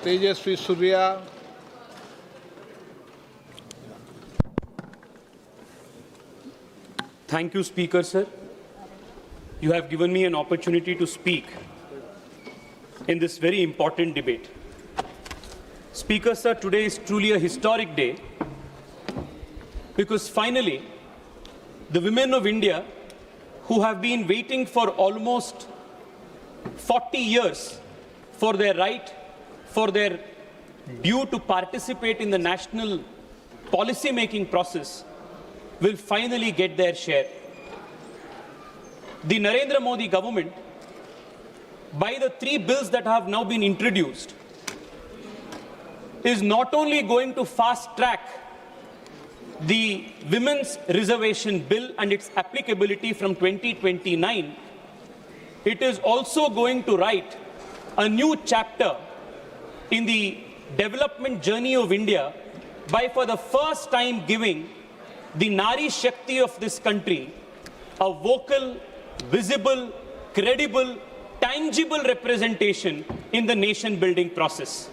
Tejasvi Surya. Thank you, Speaker, sir. You have given me an opportunity to speak in this very important debate. Speaker, sir, today is truly a historic day because finally, the women of India who have been waiting for almost 40 years for their right, for their due to participate in the national policy-making process will finally get their share. The Narendra Modi government, by the 3 bills that have now been introduced, is not only going to fast-track the Women's Reservation Bill and its applicability from 2029, it is also going to write a new chapter in the development journey of India by for the first time giving the Nari Shakti of this country a vocal, visible, credible, tangible representation in the nation-building process.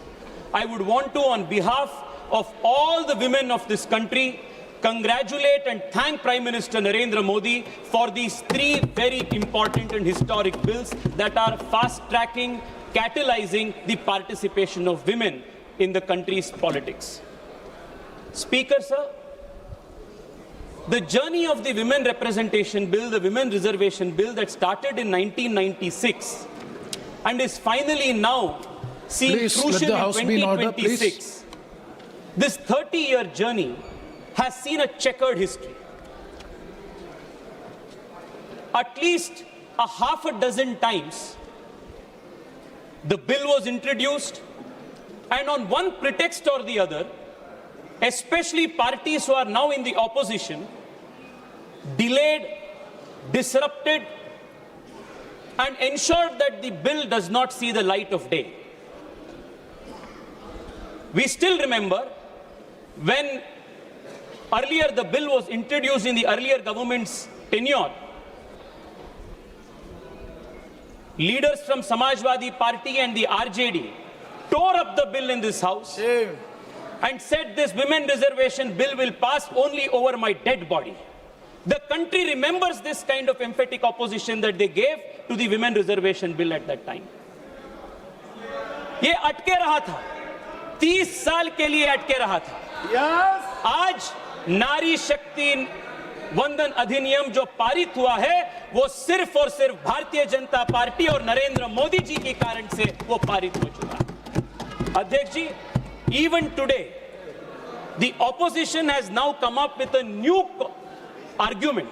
I would want to, on behalf of all the women of this country, congratulate and thank Prime Minister Narendra Modi for these 3 very important and historic bills that are fast-tracking, catalyzing the participation of women in the country's politics. Speaker, sir, the journey of the Women Representation Bill, the Women Reservation Bill that started in 1996 and is finally now seen crucial in 2026. This 30-year journey has seen a checkered history. At least a half a dozen times, the bill was introduced, and on one pretext or the other, especially parties who are now in the opposition, delayed, disrupted, and ensured that the bill does not see the light of day. We still remember when earlier the bill was introduced in the earlier government's tenure, leaders from Samajwadi Party and the RJD tore up the bill in this house and said this women reservation bill will pass only over my dead body. The country remembers this kind of emphatic opposition that they gave to the women reservation bill at that time. ये अटके रहा था, 30 साल के लिए अटके रहा था। आज नारी शक्ति वंदन अधिनियम जो पारित हुआ है, वो सिर्फ और सिर्फ भारतीय जनता पार्टी और नरेंद्र मोदी जी के कारण से वो पारित हो चुका है। अध्यक्ष जी, even today, the opposition has now come up with a new argument,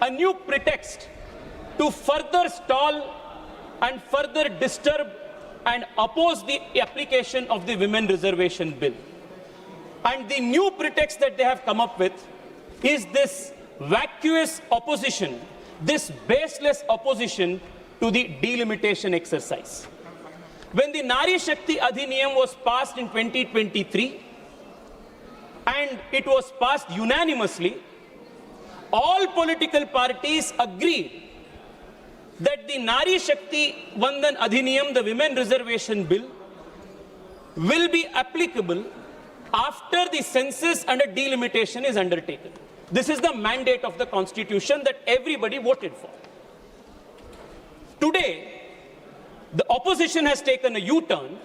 a new pretext to further stall and further disturb and oppose the application of the Women Reservation Bill. And the new pretext that they have come up with is this vacuous opposition, this baseless opposition to the delimitation exercise. When the Nari Shakti Adhiniyam was passed in 2023, and it was passed unanimously, all political parties agreed that the Nari Shakti Vandan Adhiniyam, the Women Reservation Bill, will be applicable after the census and a delimitation is undertaken. This is the mandate of the Constitution that everybody voted for. Today, the opposition has taken a U-turn.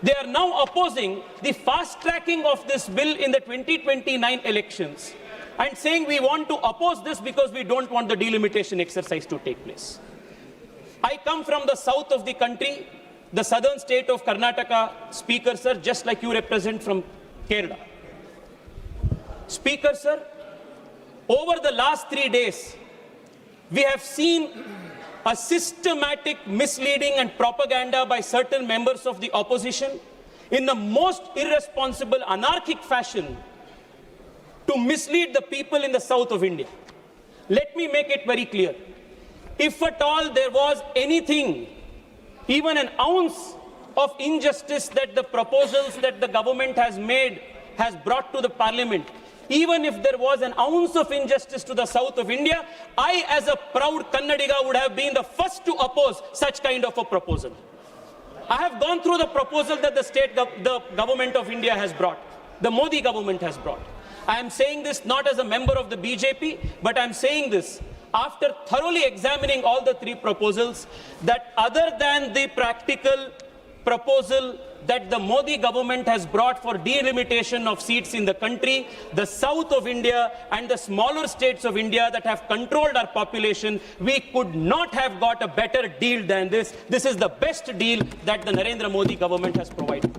They are now opposing the fast-tracking of this bill in the 2029 elections and saying we want to oppose this because we don't want the delimitation exercise to take place. I come from the south of the country, the southern state of Karnataka, Speaker, sir, just like you represent from Kerala. Speaker, sir, over the last 3 days, we have seen a systematic misleading and propaganda by certain members of the opposition in the most irresponsible, anarchic fashion to mislead the people in the south of India. Let me make it very clear. If at all there was anything, even an ounce of injustice that the proposals that the government has brought to the parliament, even if there was an ounce of injustice to the south of India, I as a proud Kannadiga would have been the first to oppose such kind of a proposal. I have gone through the proposal that the government of India has brought, the Modi government has brought. I am saying this not as a member of the BJP, but I am saying this after thoroughly examining all the three proposals, that other than the practical proposal that the Modi government has brought for delimitation of seats in the country, the south of India and the smaller states of India that have controlled our population, we could not have got a better deal than this. This is the best deal that the Narendra Modi government has provided.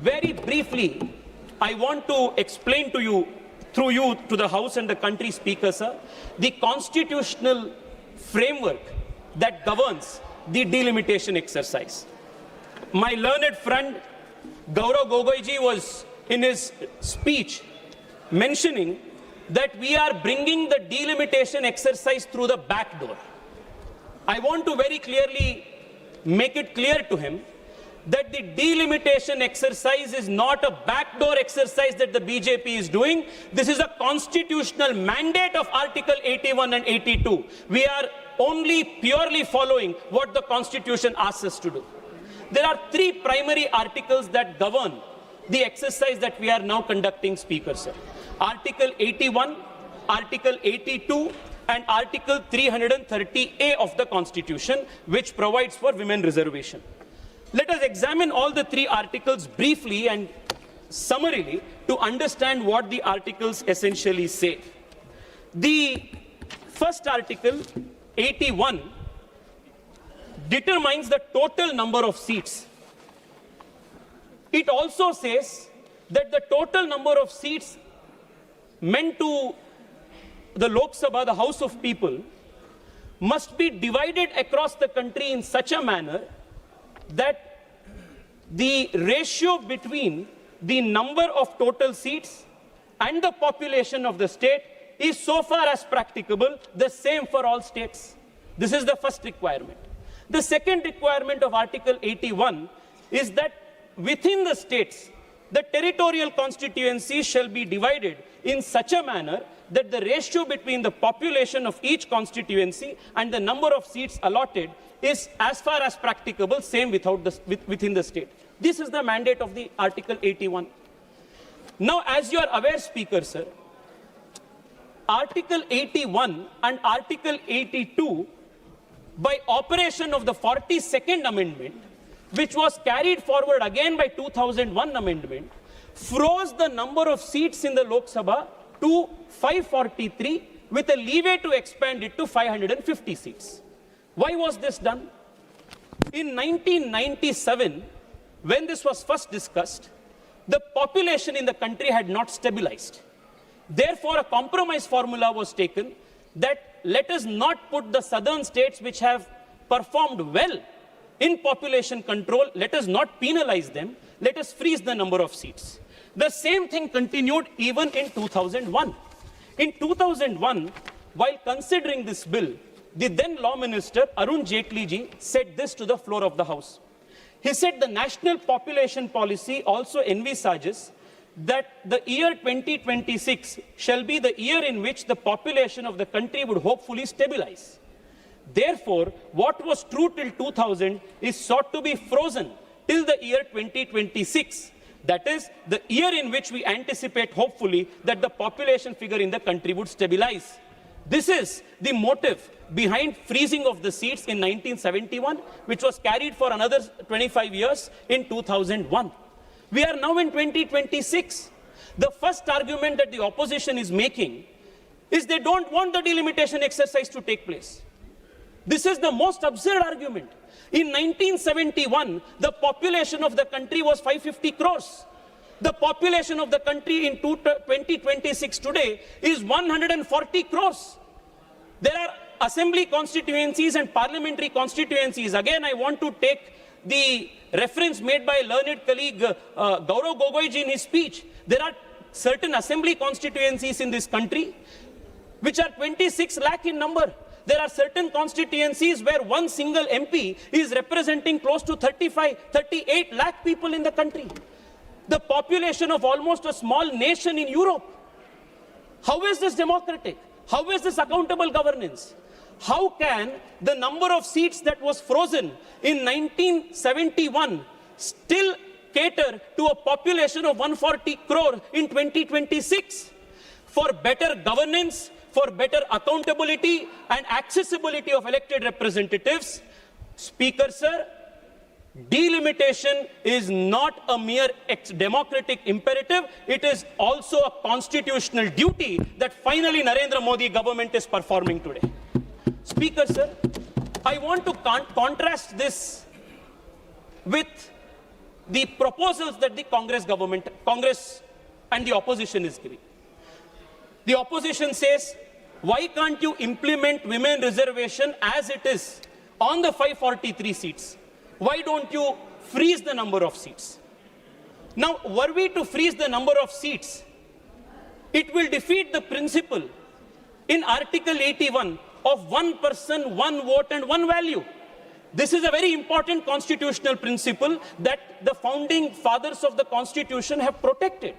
Very briefly, I want to explain to you, through you to the House and the country, Speaker, sir, the constitutional framework that governs the delimitation exercise. My learned friend Gaurav Gogoiji was in his speech mentioning that we are bringing the delimitation exercise through the back door. I want to very clearly make it clear to him that the delimitation exercise is not a backdoor exercise that the BJP is doing. This is a constitutional mandate of Article 81 and 82. We are only purely following what the Constitution asks us to do. There are three primary articles that govern the exercise that we are now conducting, Speaker, sir. Article 81, Article 82, and Article 330A of the Constitution, which provides for women reservation. Let us examine all the three articles briefly and summarily to understand what the articles essentially say. The first article, 81, determines the total number of seats. It also says that the total number of seats meant to the Lok Sabha, the House of People, must be divided across the country in such a manner that the ratio between the number of total seats and the population of the state is, so far as practicable, the same for all states. This is the first requirement. The second requirement of Article 81 is that within the states, the territorial constituencies shall be divided in such a manner that the ratio between the population of each constituency and the number of seats allotted is, as far as practicable, same within the state. This is the mandate of the Article 81. Now, as you are aware, Speaker, sir, Article 81 and Article 82, by operation of the 42nd Amendment, which was carried forward again by 2001 Amendment, froze the number of seats in the Lok Sabha to 543 with a leeway to expand it to 550 seats. Why was this done? In 1997, when this was first discussed, the population in the country had not stabilized. Therefore, a compromise formula was taken that let us not put the southern states which have performed well in population control, let us not penalize them, let us freeze the number of seats. The same thing continued even in 2001. In 2001, while considering this bill, the then Law Minister, Arun Jaitley ji, said this to the floor of the House. He said the national population policy also envisages that the year 2026 shall be the year in which the population of the country would hopefully stabilize. Therefore, what was true till 2000 is sought to be frozen till the year 2026. That is, the year in which we anticipate, hopefully, that the population figure in the country would stabilize. This is the motive behind freezing of the seats in 1971, which was carried for another 25 years in 2001. We are now in 2026. The first argument that the opposition is making is they don't want the delimitation exercise to take place. This is the most absurd argument. In 1971, the population of the country was 550 crores. The population of the country in 2026 today is 140 crores. There are assembly constituencies and parliamentary constituencies. Again, I want to take the reference made by learned colleague Gaurav Gogoiji in his speech. There are certain assembly constituencies in this country which are 26 lakh in number. There are certain constituencies where one single MP is representing close to 38 lakh people in the country. The population of almost a small nation in Europe. How is this democratic? How is this accountable governance? How can the number of seats that was frozen in 1971 still cater to a population of 140 crore in 2026? For better governance, for better accountability and accessibility of elected representatives, Speaker Sir, delimitation is not a mere democratic imperative, it is also a constitutional duty that finally Narendra Modi government is performing today. Speaker Sir, I want to contrast this with the proposals that the Congress and the opposition is giving. The opposition says, why can't you implement women reservation as it is on the 543 seats? Why don't you freeze the number of seats? Now, were we to freeze the number of seats, it will defeat the principle in Article 81 of one person, one vote and one value. This is a very important constitutional principle that the founding fathers of the Constitution have protected.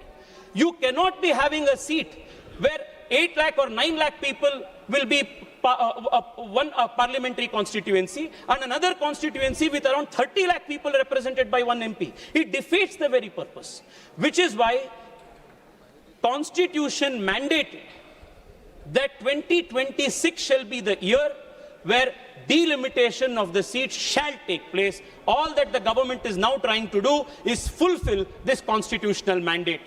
You cannot be having a seat where 8 lakh or 9 lakh people will be one parliamentary constituency and another constituency with around 30 lakh people represented by one MP. It defeats the very purpose, which is why Constitution mandated that 2026 shall be the year where delimitation of the seats shall take place. All that the government is now trying to do is fulfill this constitutional mandate.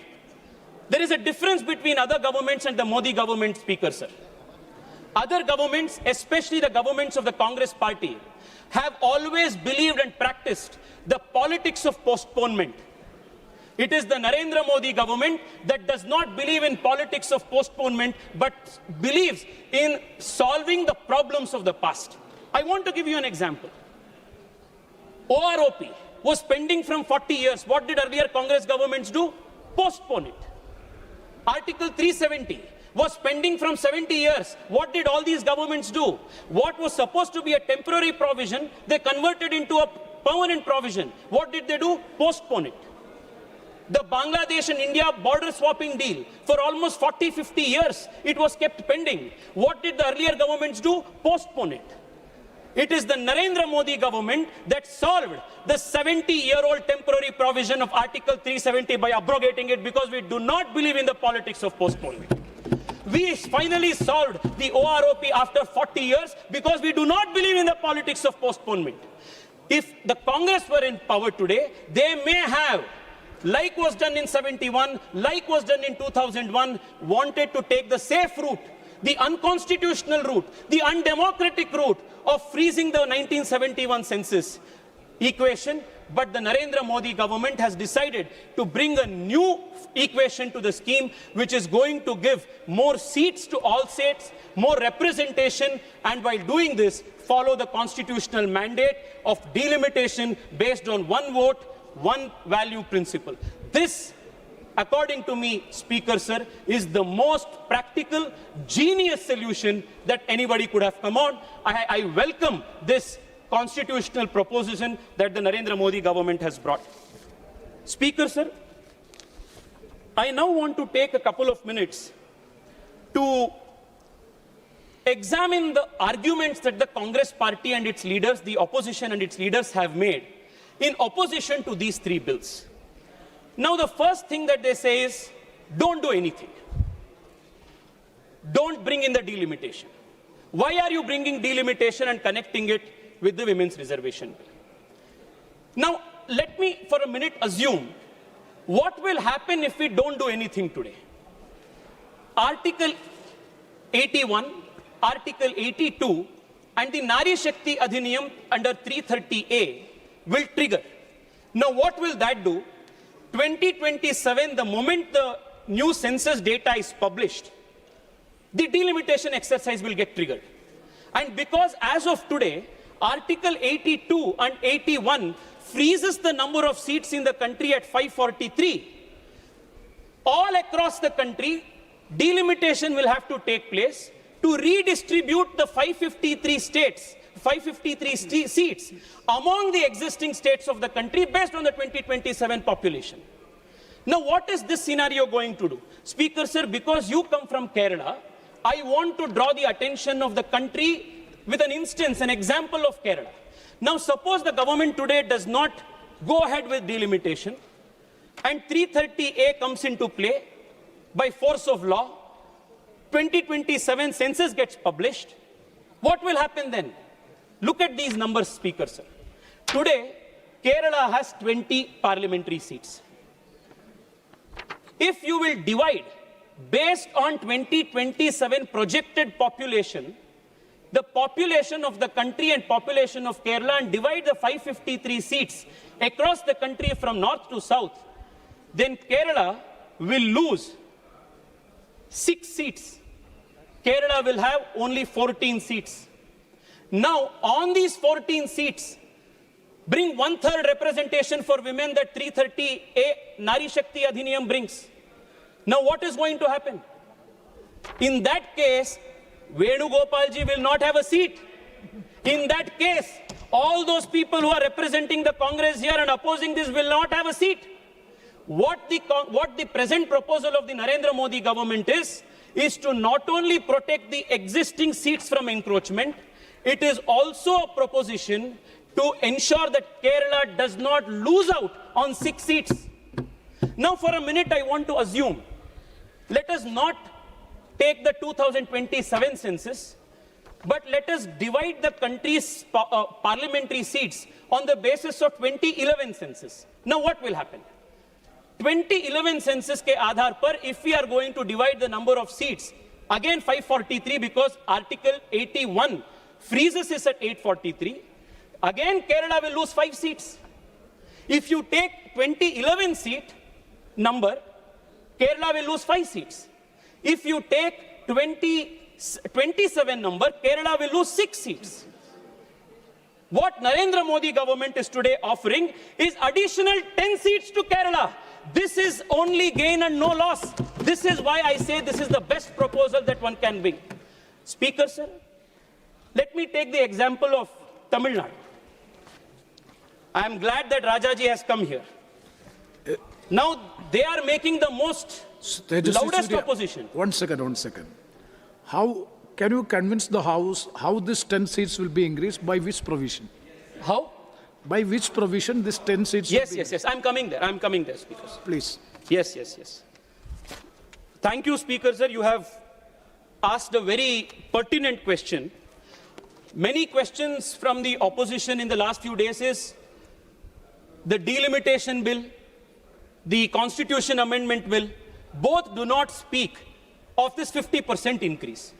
There is a difference between other governments and the Modi government, Speaker Sir. Other governments, especially the governments of the Congress party, have always believed and practiced the politics of postponement. It is the Narendra Modi government that does not believe in politics of postponement, but believes in solving the problems of the past. I want to give you an example. OROP was pending from 40 years. What did earlier Congress governments do? Postpone it. Article 370 was pending from 70 years. What did all these governments do? What was supposed to be a temporary provision, they converted into a permanent provision. What did they do? Postpone it. The Bangladesh and India border swapping deal, for almost 40-50 years, it was kept pending. What did the earlier governments do? Postpone it. It is the Narendra Modi government that solved the 70-year-old temporary provision of Article 370 by abrogating it, because we do not believe in the politics of postponement. We finally solved the OROP after 40 years because we do not believe in the politics of postponement. If the Congress were in power today, they may have, like was done in 71, like was done in 2001, wanted to take the safe route, the unconstitutional route, the undemocratic route of freezing the 1971 census equation. But the Narendra Modi government has decided to bring a new equation to the scheme, which is going to give more seats to all states, more representation, and while doing this, follow the constitutional mandate of delimitation based on one vote, one value principle. This, according to me, Speaker Sir, is the most practical, genius solution that anybody could have come on. I welcome this constitutional proposition that the Narendra Modi government has brought. Speaker Sir, I now want to take a couple of minutes to examine the arguments that the Congress party and its leaders, the opposition and its leaders have made in opposition to these three bills. Now, the first thing that they say is, don't do anything. Don't bring in the delimitation. Why are you bringing delimitation and connecting it with the women's reservation bill? Now, let me for a minute assume what will happen if we don't do anything today. Article 81, Article 82 and the Nari Shakti Adhiniyam under 330A will trigger. Now, what will that do? 2027, the moment the new census data is published, the delimitation exercise will get triggered. And because as of today, Article 82 and 81 freezes the number of seats in the country at 543, all across the country, delimitation will have to take place to redistribute the 553 seats among the existing states of the country based on the 2027 population. Now, what is this scenario going to do? Speaker Sir, because you come from Kerala, I want to draw the attention of the country with an instance, an example of Kerala. Now, suppose the government today does not go ahead with delimitation and 330A comes into play by force of law. 2027 census gets published. What will happen then? Look at these numbers, Speaker, sir. Today, Kerala has 20 parliamentary seats. If you will divide based on 2027 projected population, the population of the country and population of Kerala, and divide the 553 seats across the country from north to south, then Kerala will lose 6 seats. Kerala will have only 14 seats. Now, on these 14 seats, bring 1/3 representation for women that 330A Nari Shakti Adhiniyam brings. Now, what is going to happen? In that case, Venugopalji will not have a seat. In that case, all those people who are representing the Congress here and opposing this will not have a seat. What the present proposal of the Narendra Modi government is to not only protect the existing seats from encroachment, it is also a proposition to ensure that Kerala does not lose out on 6 seats. Now, for a minute, I want to assume, let us not take the 2027 census, but let us divide the country's parliamentary seats on the basis of 2011 census. Now, what will happen? 2011 census ke aadhar par, if we are going to divide the number of seats, again 543 because Article 81 freezes is at 843, again Kerala will lose 5 seats. If you take 2011 seat number, Kerala will lose 5 seats. If you take 2027 number, Kerala will lose 6 seats. What Narendra Modi government is today offering is additional 10 seats to Kerala. This is only gain and no loss. This is why I say this is the best proposal that one can bring. Speaker, sir, let me take the example of Tamil Nadu. I am glad that Rajaji has come here. Now they are making the most loudest opposition. One second. How can you convince the House how this 10 seats will be increased? By which provision? How? By which provision this 10 seats will be Yes. I'm coming there, Speaker. Please. Yes. Thank you, Speaker, sir. You have asked a very pertinent question. Many questions from the opposition in the last few days is the delimitation bill, the Constitution Amendment bill, both do not speak of this 50% increase.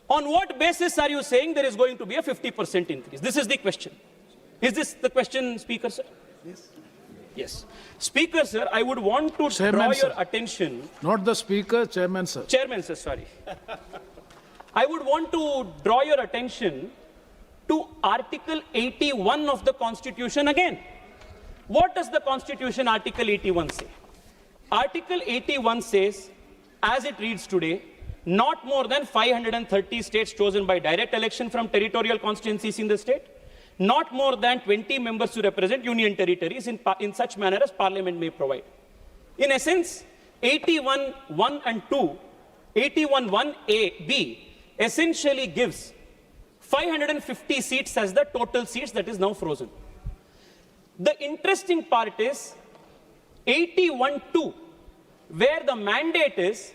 On what basis are you saying there is going to be a 50% increase? This is the question. Is this the question, Speaker, sir? Yes. Speaker, sir, I would want to draw your attention. Not the Speaker, Chairman, sir. Chairman, sir, sorry. I would want to draw your attention to Article 81 of the Constitution again. What does the Constitution Article 81 say? Article 81 says, as it reads today, not more than 530 states chosen by direct election from territorial constituencies in the state, not more than 20 members to represent union territories in such manner as Parliament may provide. In essence, 81.1 and 2, 81.1a, b, essentially gives 550 seats as the total seats that is now frozen. The interesting part is 81.2, where the mandate is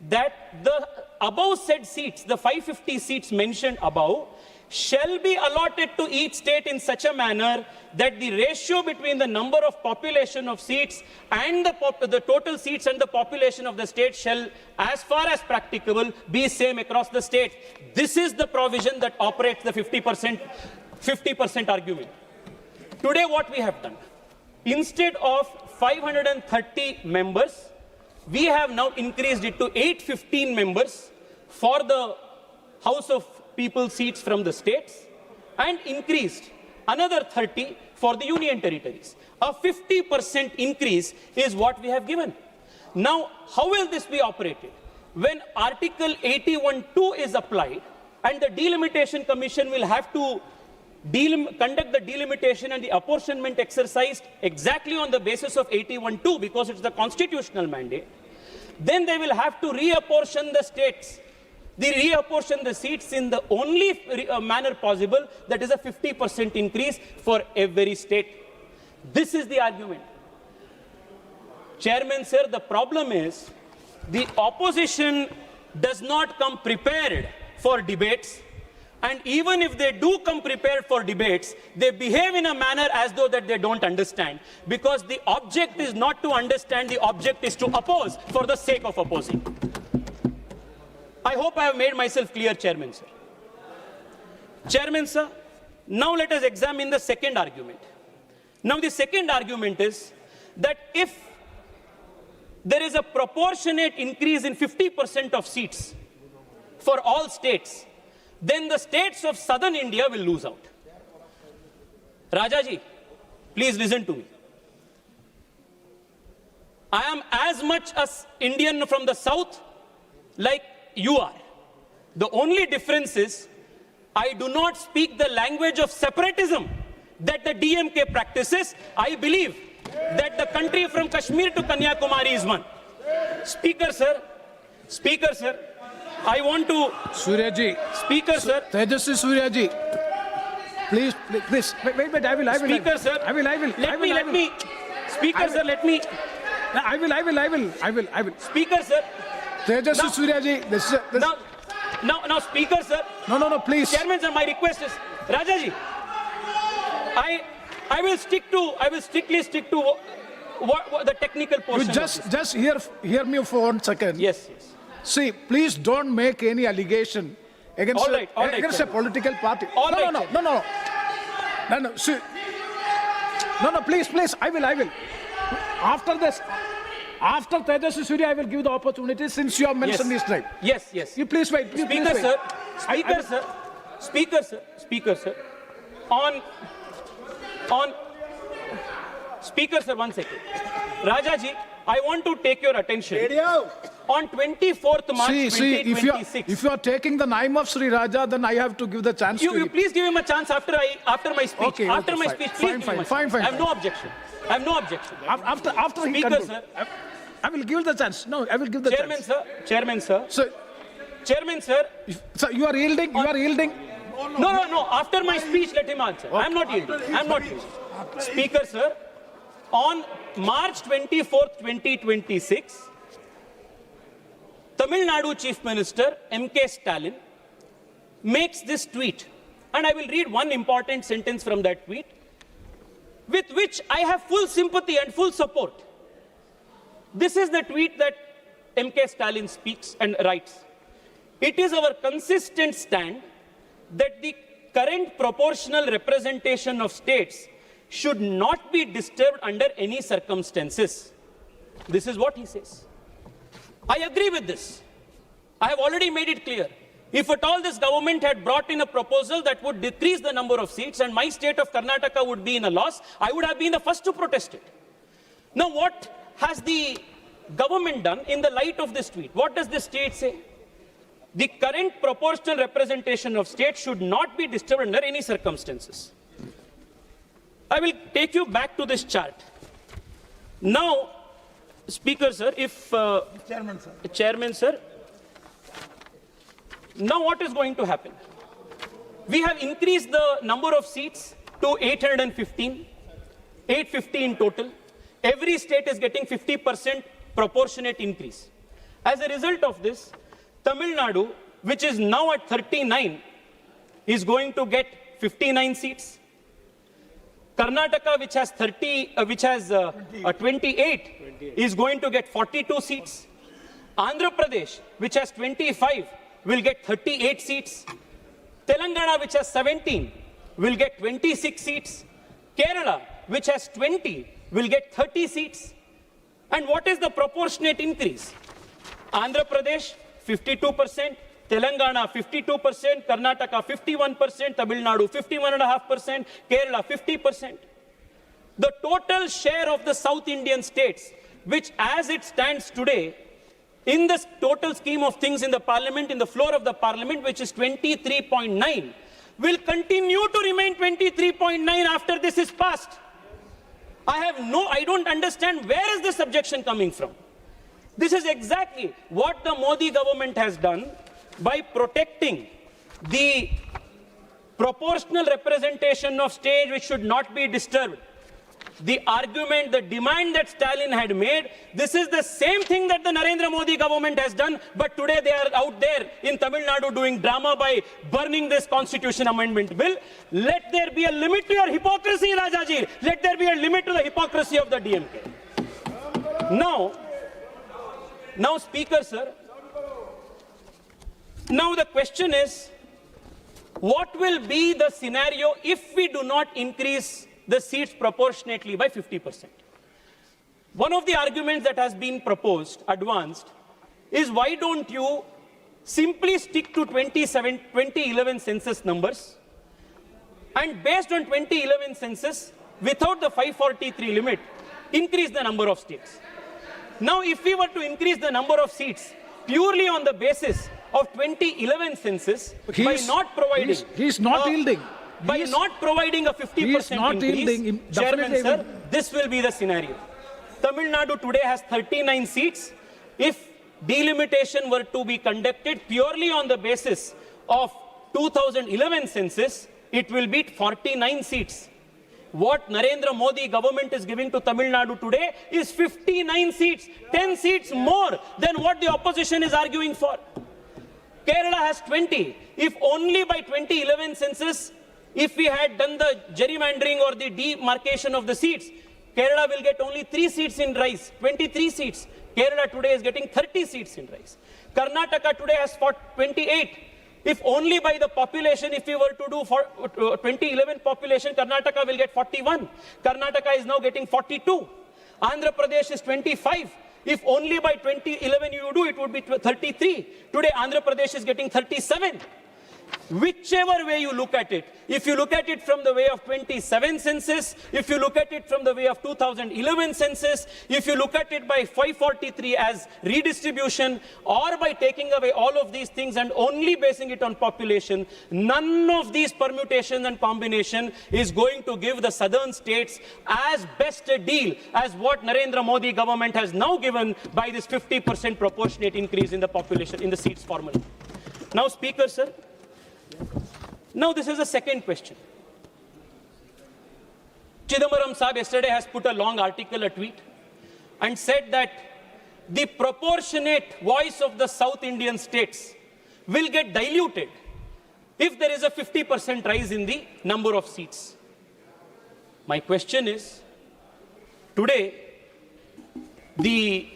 that the above said seats, the 550 seats mentioned above, shall be allotted to each state in such a manner that the ratio between the number of population of seats and the total seats and the population of the state shall, as far as practicable, be same across the state. This is the provision that operates the 50% argument. Today what we have done, instead of 530 members, we have now increased it to 815 members for the House of People seats from the states and increased another 30 for the union territories. A 50% increase is what we have given. Now, how will this be operated? When Article 81.2 is applied and the Delimitation Commission will have to conduct the delimitation and the apportionment exercise exactly on the basis of 81.2 because it's the constitutional mandate, then they will have to reapportion the states they reapportion the seats in the only manner possible, that is a 50% increase for every state. This is the argument. Chairman, sir, the problem is the opposition does not come prepared for debates, and even if they do come prepared for debates, they behave in a manner as though that they don't understand, because the object is not to understand, the object is to oppose for the sake of opposing. I hope I have made myself clear, Chairman, sir. Chairman, sir, now let us examine the second argument. Now the second argument is that if there is a proportionate increase in 50% of seats for all states, then the states of southern India will lose out. Rajaji, please listen to me. I am as much as Indian from the south like you are. The only difference is I do not speak the language of separatism that the DMK practices. I believe that the country from Kashmir to Kanyakumari is one. Speaker, sir, I want to... Surya ji. Speaker, sir. Tejasvi Surya ji. Please, wait, I will. Speaker, sir. I will. Let me. Speaker, sir, let me. I will. Speaker, sir. Tejasvi Surya ji. Now, Speaker, sir. No, please. Chairman, sir, my request is, Rajaji, I will strictly stick to what the technical portion. You just hear me for 1 second. Yes. See, please don't make any allegation against against a political party. No. See, no. Please. I will. After this, after Tejasvi Surya, I will give the opportunity since you have mentioned his name. Yes. You please wait. Speaker, sir. On. Speaker, sir, 1 second. Rajaji, I want to take your attention. On 24th March 2026. If you are taking the name of Sri Raja, then I have to give the chance to you please give him a chance after my speech. Okay, after my speech, please give him a chance. I have no objection. After he Speaker, concludes, sir. I will give the chance. No, I will give the chance. Chairman, sir. So, Chairman, sir. So you are yielding? No. After my speech, let him answer. Okay. I'm not yielding. Speaker, sir. On March 24th, 2026, Tamil Nadu Chief Minister M.K. Stalin makes this tweet. And I will read one important sentence from that tweet, with which I have full sympathy and full support. This is the tweet that M.K. Stalin speaks and writes. It is our consistent stand that the current proportional representation of states should not be disturbed under any circumstances. This is what he says. I agree with this. I have already made it clear. If at all this government had brought in a proposal that would decrease the number of seats and my state of Karnataka would be in a loss, I would have been the first to protest it. Now, what has the government done in the light of this tweet? What does this tweet say? The current proportional representation of states should not be disturbed under any circumstances. I will take you back to this chart. Now, Speaker, sir, Chairman, sir. Now what is going to happen? We have increased the number of seats to 815, 850 in total. Every state is getting 50% proportionate increase. As a result of this, Tamil Nadu, which is now at 39, is going to get 59 seats. Karnataka, which has 28, is going to get 42 seats. Andhra Pradesh, which has 25, will get 38 seats. Telangana, which has 17, will get 26 seats. Kerala, which has 20, will get 30 seats. And what is the proportionate increase? Andhra Pradesh, 52%. Telangana 52%, Karnataka 51%, Tamil Nadu 51.5%, Kerala 50%. The total share of the South Indian states, which as it stands today, in this total scheme of things in the parliament, in the floor of the parliament, which is 23.9, will continue to remain 23.9 after this is passed. I don't understand where is this objection coming from. This is exactly what the Modi government has done by protecting the proportional representation of state which should not be disturbed, the argument, the demand that Stalin had made, this is the same thing that the Narendra Modi government has done, but today they are out there in Tamil Nadu doing drama by burning this constitution amendment bill. Let there be a limit to your hypocrisy, Rajaji. Let there be a limit to the hypocrisy of the DMK. Now, Speaker, sir, now the question is, what will be the scenario if we do not increase the seats proportionately by 50%? One of the arguments that has been proposed, advanced, is why don't you simply stick to 2011 census numbers, and based on 2011 census, without the 543 limit, increase the number of states. Now, if we were to increase the number of seats purely on the basis of 2011 census, by not providing... He's not yielding. By not providing a 50% increase, Chairman, sir, this will be the scenario. Tamil Nadu today has 39 seats. If delimitation were to be conducted purely on the basis of 2011 census, it will be 49 seats. What Narendra Modi government is giving to Tamil Nadu today is 59 seats, 10 seats more than what the opposition is arguing for. Kerala has 20. If only by 2011 census, if we had done the gerrymandering or the demarcation of the seats, Kerala will get only 3 seats in rice, 23 seats. Kerala today is getting 30 seats in rice. Karnataka today has 28. If only by the population, if we were to do for 2011 population, Karnataka will get 41. Karnataka is now getting 42. Andhra Pradesh is 25. If only by 2011 you do, it would be 33. Today, Andhra Pradesh is getting 37. Whichever way you look at it, if you look at it from the way of 27 census, if you look at it from the way of 2011 census, if you look at it by 543 as redistribution, or by taking away all of these things and only basing it on population, none of these permutations and combination is going to give the southern states as best a deal as what Narendra Modi government has now given by this 50% proportionate increase in the population, in the seats formula. Now, Speaker, sir, now this is the second question. Chidambaram Saab yesterday has put a long article, a tweet, and said that the proportionate voice of the South Indian states will get diluted if there is a 50% rise in the number of seats. My question is, today, the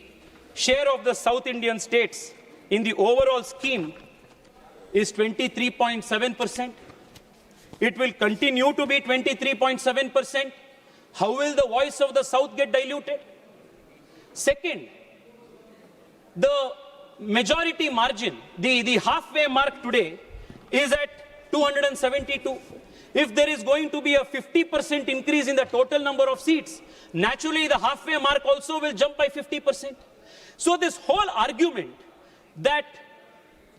share of the South Indian states in the overall scheme is 23.7%. It will continue to be 23.7%. How will the voice of the South get diluted? Second, the majority margin, the halfway mark today is at 272. If there is going to be a 50% increase in the total number of seats, naturally the halfway mark also will jump by 50%. So this whole argument that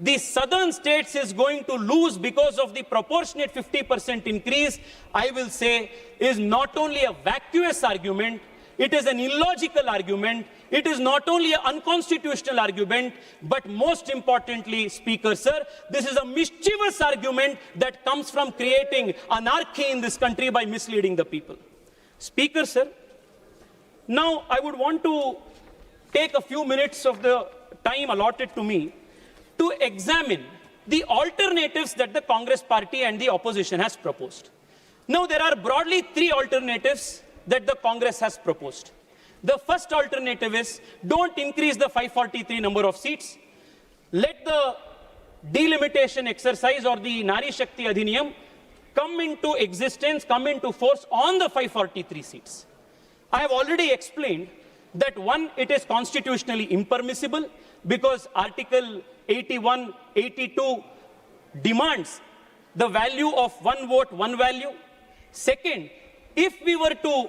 the southern states is going to lose because of the proportionate 50% increase, I will say, is not only a vacuous argument, it is an illogical argument, it is not only an unconstitutional argument, but most importantly, Speaker, sir, this is a mischievous argument that comes from creating anarchy in this country by misleading the people. Speaker, sir, now I would want to take a few minutes of the time allotted to me to examine the alternatives that the Congress party and the opposition has proposed. Now, there are broadly 3 alternatives that the Congress has proposed. The first alternative is, don't increase the 543 number of seats. Let the delimitation exercise or the Nari Shakti Adhiniyam come into existence, come into force on the 543 seats. I have already explained that one, it is constitutionally impermissible because Article 81, 82 demands the value of one vote, one value. Second, if we were to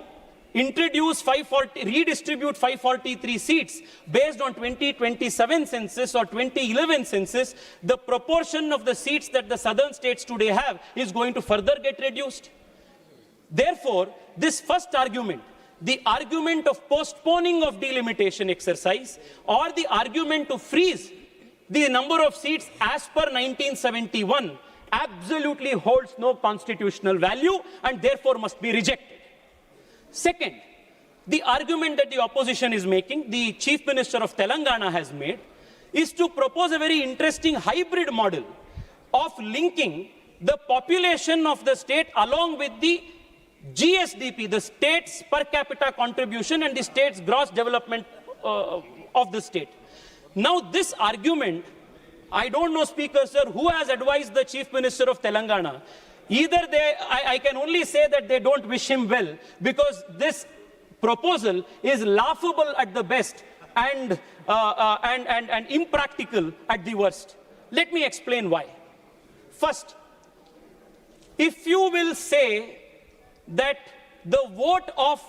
redistribute 543 seats based on 2027 census or 2011 census, the proportion of the seats that the southern states today have is going to further get reduced. Therefore, this first argument, the argument of postponing of delimitation exercise or the argument to freeze the number of seats as per 1971 absolutely holds no constitutional value and therefore must be rejected. Second, the argument that the opposition is making, the Chief Minister of Telangana has made, is to propose a very interesting hybrid model of linking the population of the state along with the GSDP, the state's per capita contribution and the state's gross development of the state. Now this argument, I don't know, Speaker Sir, who has advised the Chief Minister of Telangana. Either I can only say that they don't wish him well, because this proposal is laughable at the best and impractical at the worst. Let me explain why. First, if you will say that the vote of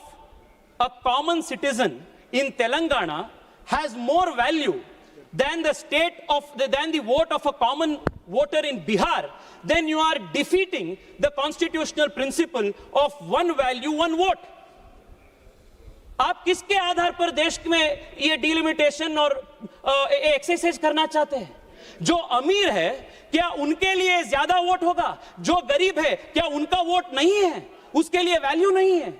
a common citizen in Telangana has more value than the vote of a common voter in Bihar, then you are defeating the constitutional principle of one value, one vote. आप किसके आधार पर देश में ये delimitation और exercise करना चाहते हैं? जो अमीर है क्या उनके लिए ज्यादा वोट होगा? जो गरीब है क्या उनका वोट नहीं है, उसके लिए वैल्यू नहीं है?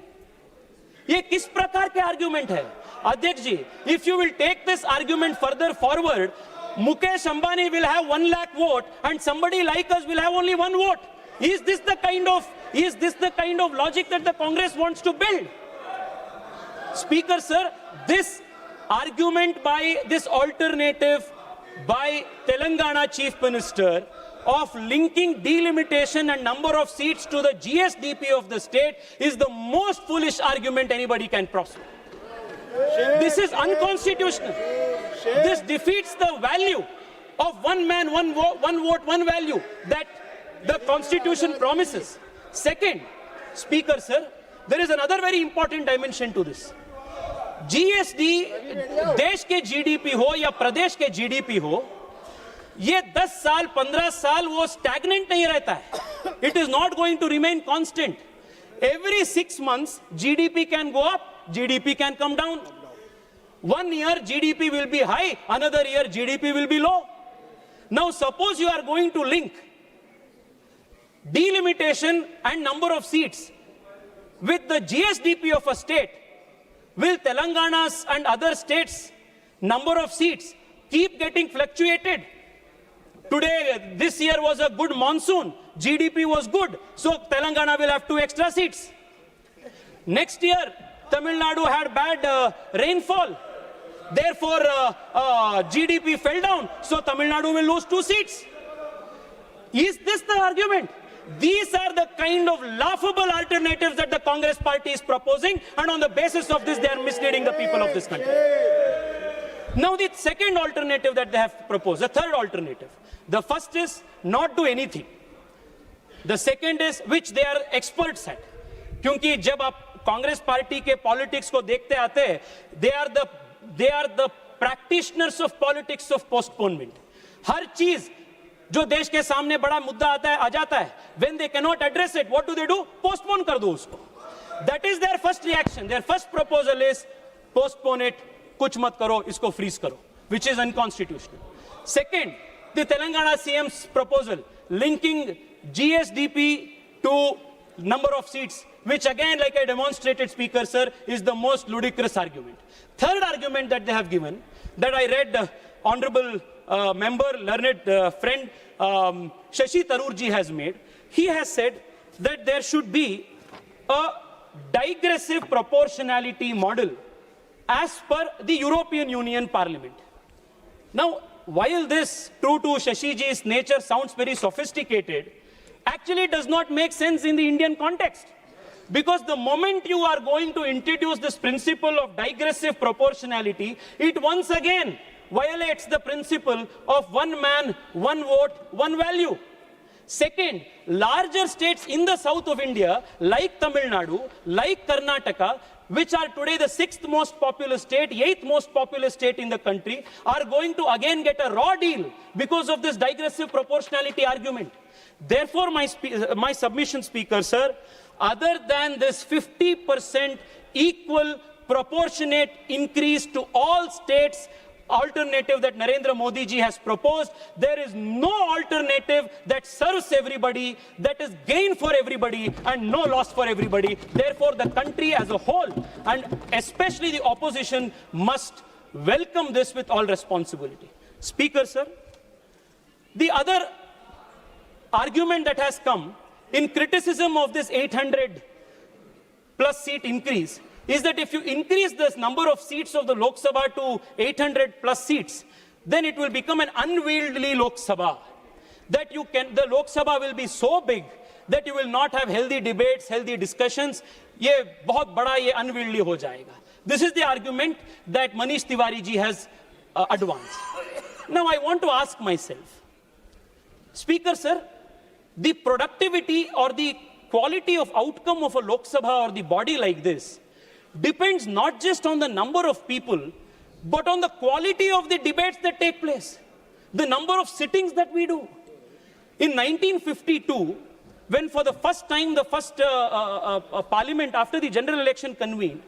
ये किस प्रकार के आर्गुमेंट है? अध्यक्ष जी, if you will take this argument further forward, Mukesh Ambani will have 1 lakh vote and somebody like us will have only 1 vote. Is this the kind of logic that the Congress wants to build? Speaker Sir, this argument by this alternative by Telangana Chief Minister of linking delimitation and number of seats to the GSDP of the state is the most foolish argument anybody can prosper. This is unconstitutional. This defeats the value of one man, one vote, one value that the Constitution promises. Second, Speaker Sir, there is another very important dimension to this. GSD देश के GDP हो या प्रदेश के GDP हो, ये 10 साल 15 साल वो stagnant नहीं रहता है. It is not going to remain constant. Every 6 months GDP can go up, GDP can come down. 1 year GDP will be high, another year GDP will be low. Now suppose you are going to link delimitation and number of seats with the GSDP of a state. Will Telangana's and other states' number of seats keep getting fluctuated? Today, this year was a good monsoon, GDP was good, so Telangana will have 2 extra seats. Next year, Tamil Nadu had bad rainfall, therefore GDP fell down, so Tamil Nadu will lose 2 seats. Is this the argument? These are the kind of laughable alternatives that the Congress party is proposing, and on the basis of this they are misleading the people of this country. Now the second alternative that they have proposed, the third alternative. The first is not do anything. The second is which they are experts at. क्योंकि जब आप Congress party के politics को देखते आते हैं, they are the practitioners of politics of postponement. हर चीज जो देश के सामने बड़ा मुद्दा आ जाता है, when they cannot address it, what do? Postpone कर दो उसको. That is their first reaction. Their first proposal is postpone it, कुछ मत करो, इसको freeze करो, which is unconstitutional. Second, the Telangana CM's proposal linking GSDP to number of seats, which again, like I demonstrated, Speaker Sir, is the most ludicrous argument. Third argument that they have given, that I read, honorable member, learned friend Shashi Tharoor has made. He has said that there should be a digressive proportionality model as per the European Union Parliament. Now, while this, true to Shashiji's nature, sounds very sophisticated, actually does not make sense in the Indian context. Because the moment you are going to introduce this principle of digressive proportionality, it once again violates the principle of one man, one vote, one value. Second, larger states in the south of India, like Tamil Nadu, like Karnataka, which are today the 6th most populous state, 8th most populous state in the country, are going to again get a raw deal because of this digressive proportionality argument. Therefore, my submission, Speaker Sir, other than this 50% equal proportionate increase to all states alternative that Narendra Modi ji has proposed. There is no alternative that serves everybody, that is gain for everybody and no loss for everybody. Therefore, the country as a whole, and especially the opposition, must welcome this with all responsibility. Speaker, sir, the other argument that has come in criticism of this 800 plus seat increase is that if you increase this number of seats of the Lok Sabha to 800 plus seats, then it will become an unwieldy Lok Sabha. That the Lok Sabha will be so big that you will not have healthy debates, healthy discussions. ये बहुत बड़ा ये unwieldy हो जाएगा. This is the argument that Manish Tiwari ji has advanced. Now I want to ask myself, Speaker, sir, the productivity or the quality of outcome of a Lok Sabha or the body like this depends not just on the number of people, but on the quality of the debates that take place, the number of sittings that we do. In 1952, when for the first time the first parliament after the general election convened,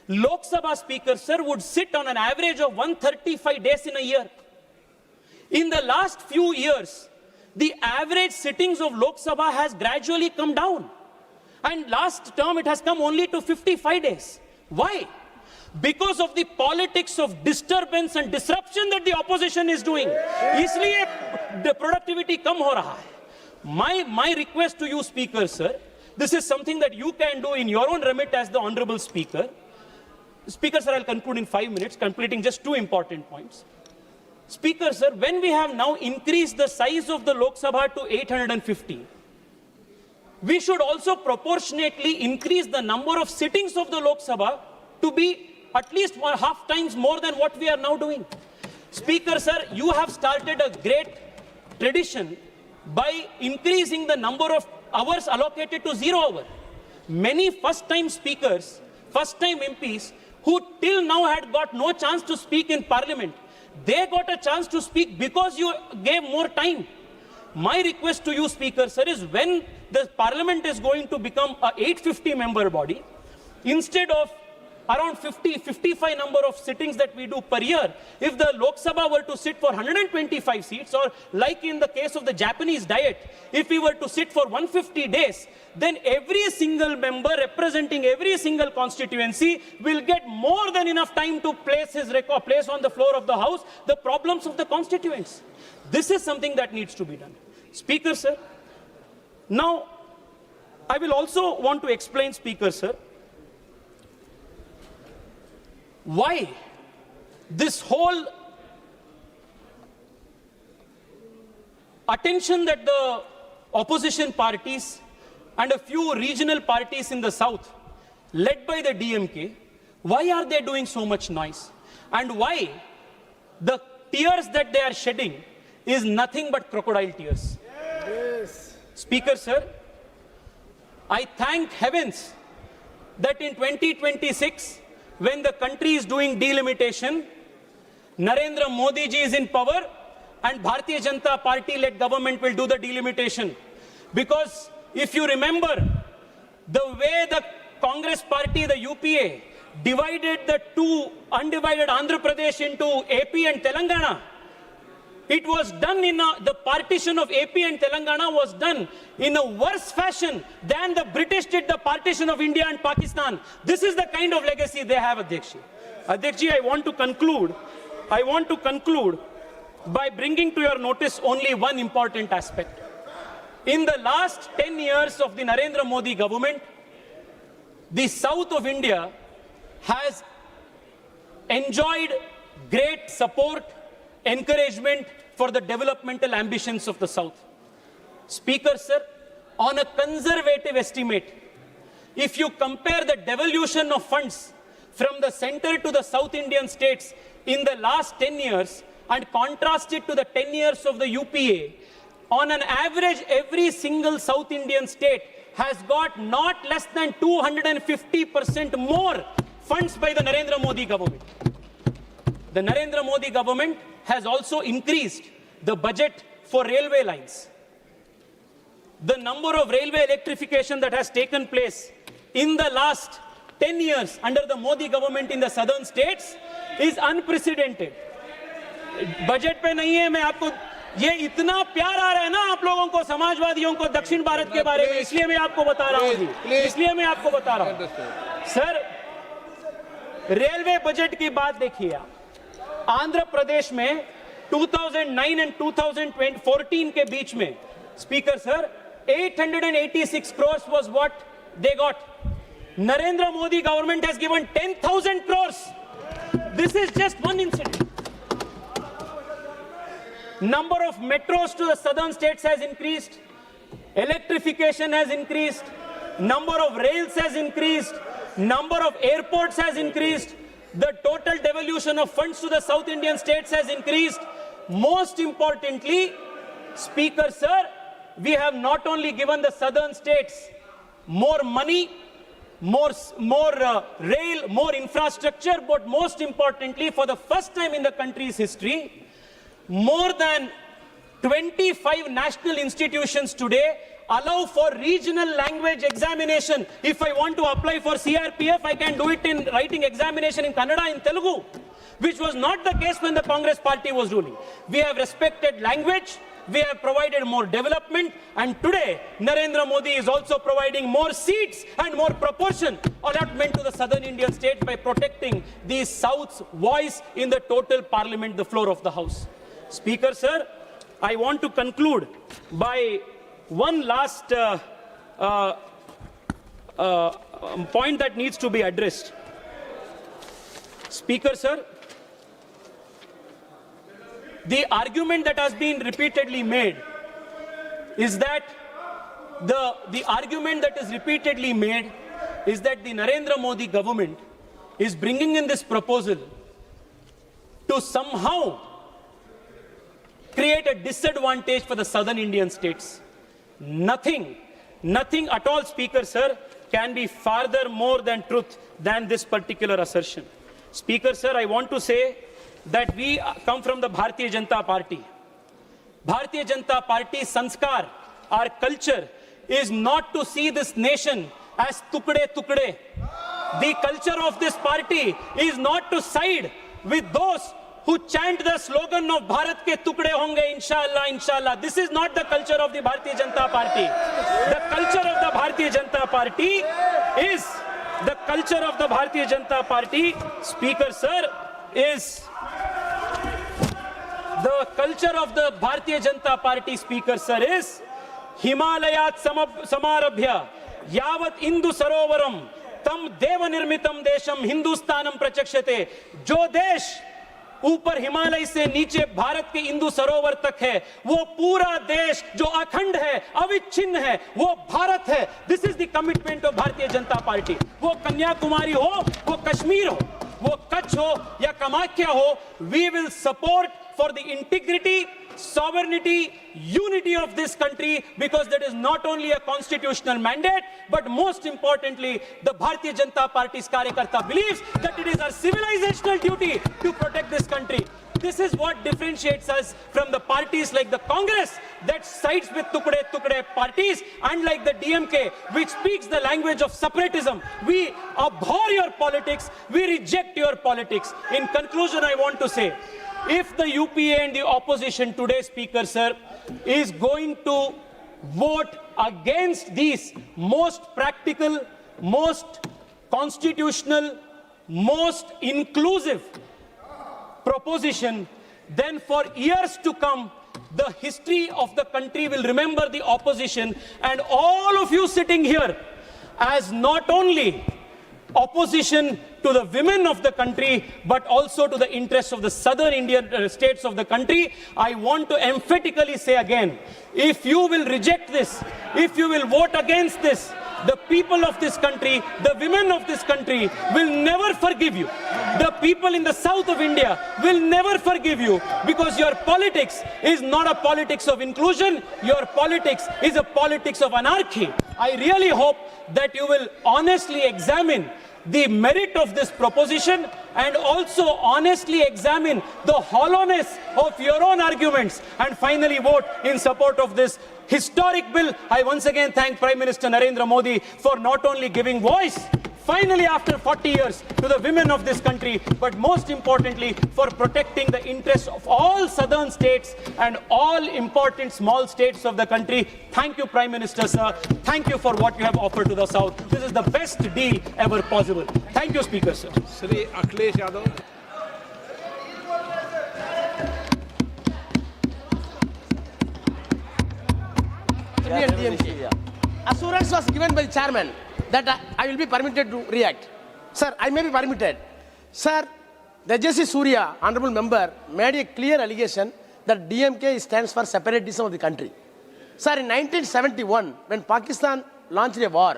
Lok Sabha Speaker, sir, would sit on an average of 135 days in a year. In the last few years, the average sittings of Lok Sabha has gradually come down. And last term, it has come only to 55 days. Why? Because of the politics of disturbance and disruption that the opposition is doing. इसलिए the productivity कम हो रहा है. My request to you, Speaker, sir, this is something that you can do in your own remit as the Honorable Speaker. Speaker, sir, I'll conclude in 5 minutes, completing just 2 important points. Speaker, sir, when we have now increased the size of the Lok Sabha to 850, we should also proportionately increase the number of sittings of the Lok Sabha to be at least half times more than what we are now doing. Speaker, sir, you have started a great tradition by increasing the number of hours allocated to 0 hour. Many first-time speakers, first-time MPs, who till now had got no chance to speak in Parliament, they got a chance to speak because you gave more time. My request to you, Speaker, sir, is when the Parliament is going to become a 850 member body, instead of around 55 number of sittings that we do per year, if the Lok Sabha were to sit for 125 seats, or like in the case of the Japanese Diet, if we were to sit for 150 days, then every single member representing every single constituency will get more than enough time to place on the floor of the House the problems of the constituents. This is something that needs to be done. Speaker, sir, now I will also want to explain, Speaker, sir, why this whole attention that the opposition parties and a few regional parties in the south, led by the DMK, why are they doing so much noise? And why the tears that they are shedding is nothing but crocodile tears? Yes. Speaker, sir, I thank heavens that in 2026, when the country is doing delimitation, Narendra Modi ji is in power and Bharatiya Janata Party-led government will do the delimitation. Because if you remember, the way the Congress party, the UPA, divided the two undivided Andhra Pradesh into AP and Telangana, it was done in the partition of AP and Telangana was done in a worse fashion than the British did the partition of India and Pakistan. This is the kind of legacy they have, Adhyakshi. Adhyakshi, I want to conclude by bringing to your notice only one important aspect. In the last 10 years of the Narendra Modi government, the south of India has enjoyed great support, encouragement for the developmental ambitions of the south. Speaker, sir, on a conservative estimate, if you compare the devolution of funds from the center to the South Indian states in the last 10 years and contrast it to the 10 years of the UPA, on an average, every single South Indian state has got not less than 250% more funds by the Narendra Modi government. The Narendra Modi government has also increased the budget for railway lines. The number of railway electrification that has taken place in the last 10 years under the Modi government in the southern states is unprecedented. Budget पे नहीं है। मैं आपको ये इतना प्यार आ रहा है ना आप लोगों को, समाजवादियों को, दक्षिण भारत के बारे में, इसलिए मैं आपको बता रहा हूँ जी, इसलिए मैं आपको बता रहा हूँ। सर, रेलवे बजट की बात देखिए आप। आंध्र प्रदेश में 2009 एंड 2014 के बीच में speaker sir 886 crores was what they got. Narendra Modi government has given 10,000 crores. This is just one incident. Number of metros to the southern states has increased. Electrification has increased. Number of rails has increased. Number of airports has increased. The total devolution of funds to the South Indian states has increased. Most importantly, Speaker Sir, we have not only given the southern states more money, more rail, more infrastructure, but most importantly, for the first time in the country's history, more than 25 national institutions today allow for regional language examination. If I want to apply for CRPF, I can do it in writing examination in Kannada, in Telugu, which was not the case when the Congress party was ruling. We have respected language, we have provided more development, and today Narendra Modi is also providing more seats and more proportion allotment to the southern Indian states by protecting the South's voice in the total parliament, the floor of the House. Speaker Sir, I want to conclude by one last point that needs to be addressed. Speaker Sir, the argument that has been repeatedly made is that the argument that is repeatedly made is that the Narendra Modi government is bringing in this proposal to somehow create a disadvantage for the southern Indian states. Nothing at all, Speaker Sir, can be farther more than truth than this particular assertion. Speaker Sir, I want to say that we come from the Bharatiya Janata Party. Bharatiya Janata Party sanskar, our culture, is not to see this nation as tukde tukde. The culture of this party is not to side with those who chant the slogan of Bharat ke tukde honge, inshallah, inshallah. This is not the culture of the Bharatiya Janata Party. The culture of the Bharatiya Janata Party is, the culture of the Bharatiya Janata Party, Speaker Sir, is, the culture of the Bharatiya Janata Party, Speaker Sir, is Himalayat samarabhya yavat Indu sarovaram tam deva nirmitam desham Hindustanam prachakshate. Jo desh ऊपर हिमालय से नीचे भारत के इंदु सरोवर तक है, वो पूरा देश जो अखंड है, अविच्छिन्न है, वो भारत है. This is the commitment of Bharatiya Janata party. वो कन्याकुमारी हो, वो कश्मीर हो, वो कच्छ हो या कामाख्या हो, we will support for the integrity, sovereignty, unity of this country, because that is not only a constitutional mandate, but most importantly, the Bharatiya Janata Party's Karyakarta believes that it is our civilizational duty to protect this country. This is what differentiates us from the parties like the Congress that sides with tukde parties, and like the DMK, which speaks the language of separatism. We abhor your politics, we reject your politics. In conclusion, I want to say, if the UPA and the opposition today, Speaker Sir, is going to vote against these most practical, most constitutional, most inclusive proposition, then for years to come, the history of the country will remember the opposition and all of you sitting here as not only opposition to the women of the country, but also to the interests of the southern Indian states of the country. I want to emphatically say again, if you will reject this, if you will vote against this, the people of this country, the women of this country will never forgive you. The people in the south of India will never forgive you, because your politics is not a politics of inclusion, your politics is a politics of anarchy. I really hope that you will honestly examine the merit of this proposition and also honestly examine the hollowness of your own arguments and finally vote in support of this historic bill. I once again thank Prime Minister Narendra Modi for not only giving voice, finally after 40 years to the women of this country, but most importantly for protecting the interests of all southern states and all important small states of the country. Thank you, Prime Minister, sir. Thank you for what you have offered to the South. This is the best deal ever possible. Thank you, Speaker, sir. Shri Akhilesh Yadav. Assurance was given by the chairman that I will be permitted to react. Sir, I may be permitted. Sir, Tejasvi Surya, honorable member, made a clear allegation that DMK stands for separatism of the country. Sir, in 1971, when Pakistan launched a war,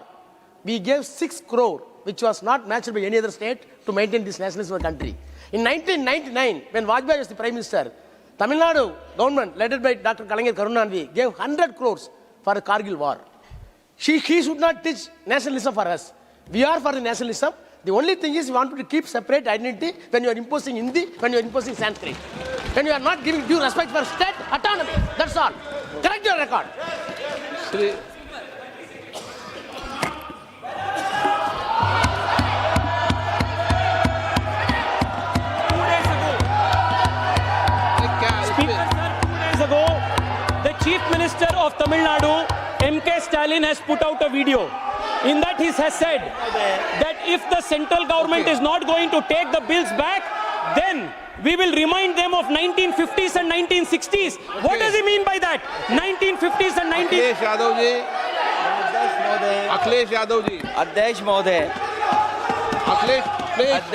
we gave 6 crore, which was not matched by any other state, to maintain this nationalism of the country. In 1999, when Vajpayee was the Prime Minister, Tamil Nadu government, led by Dr. Kalangir Karunanidhi, gave 100 crores for the Kargil war. He should not teach nationalism for us. We are for the nationalism. The only thing is we want to keep separate identity when you are imposing Hindi, when you are imposing Sanskrit. When you are not giving due respect for state autonomy. That's all. Correct your record. Shri Speaker, sir, 2 days ago, the Chief Minister of Tamil Nadu, M.K. Stalin, has put out a video. In that he has said that if the central government is not going to take the bills back, then we will remind them of 1950s and 1960s. What does he mean by that? 1950s and 1960s. Akhilesh Yadav ji. अध्यक्ष महोदय Akhilesh, please.